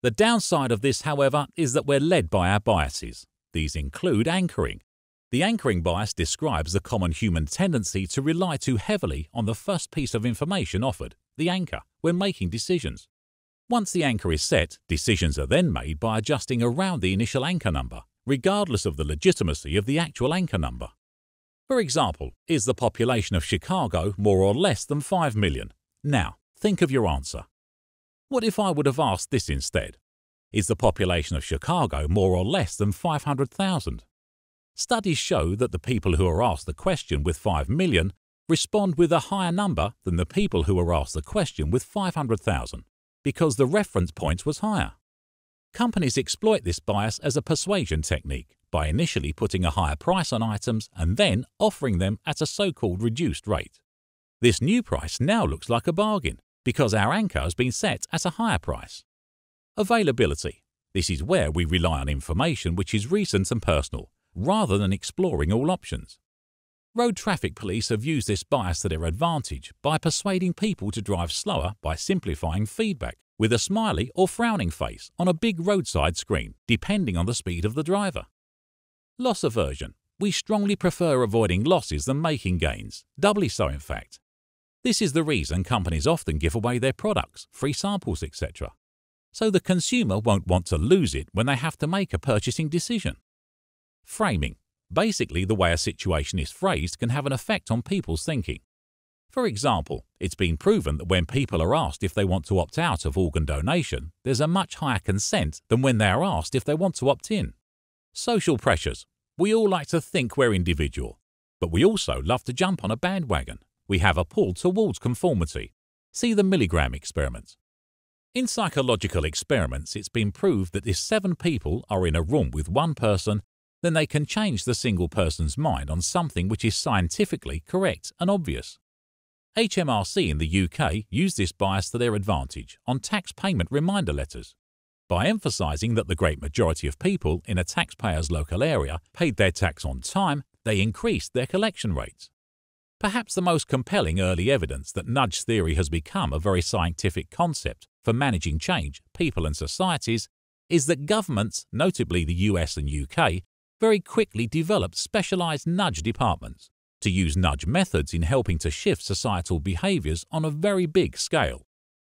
The downside of this, however, is that we're led by our biases. These include anchoring. The anchoring bias describes the common human tendency to rely too heavily on the first piece of information offered, the anchor, when making decisions. Once the anchor is set, decisions are then made by adjusting around the initial anchor number, regardless of the legitimacy of the actual anchor number. For example, is the population of Chicago more or less than 5 million? Now, think of your answer. What if I would have asked this instead? Is the population of Chicago more or less than 500,000? Studies show that the people who are asked the question with 5 million respond with a higher number than the people who are asked the question with 500,000, because the reference point was higher. Companies exploit this bias as a persuasion technique by initially putting a higher price on items and then offering them at a so-called reduced rate. This new price now looks like a bargain because our anchor has been set at a higher price. Availability. This is where we rely on information which is recent and personal, rather than exploring all options. Road traffic police have used this bias to their advantage by persuading people to drive slower by simplifying feedback with a smiley or frowning face on a big roadside screen, depending on the speed of the driver. Loss aversion. We strongly prefer avoiding losses than making gains, doubly so in fact. This is the reason companies often give away their products, free samples, etc. So the consumer won't want to lose it when they have to make a purchasing decision. Framing. Basically, the way a situation is phrased can have an effect on people's thinking. For example, it's been proven that when people are asked if they want to opt out of organ donation, there's a much higher consent than when they are asked if they want to opt in. Social pressures. We all like to think we're individual, but we also love to jump on a bandwagon. We have a pull towards conformity. See the milligram experiment. In psychological experiments, it's been proved that if 7 people are in a room with one person, then they can change the single person's mind on something which is scientifically correct and obvious. HMRC in the UK used this bias to their advantage on tax payment reminder letters. By emphasising that the great majority of people in a taxpayer's local area paid their tax on time, they increased their collection rates. Perhaps the most compelling early evidence that nudge theory has become a very scientific concept for managing change, people and societies, is that governments, notably the US and UK, very quickly developed specialised nudge departments to use nudge methods in helping to shift societal behaviours on a very big scale.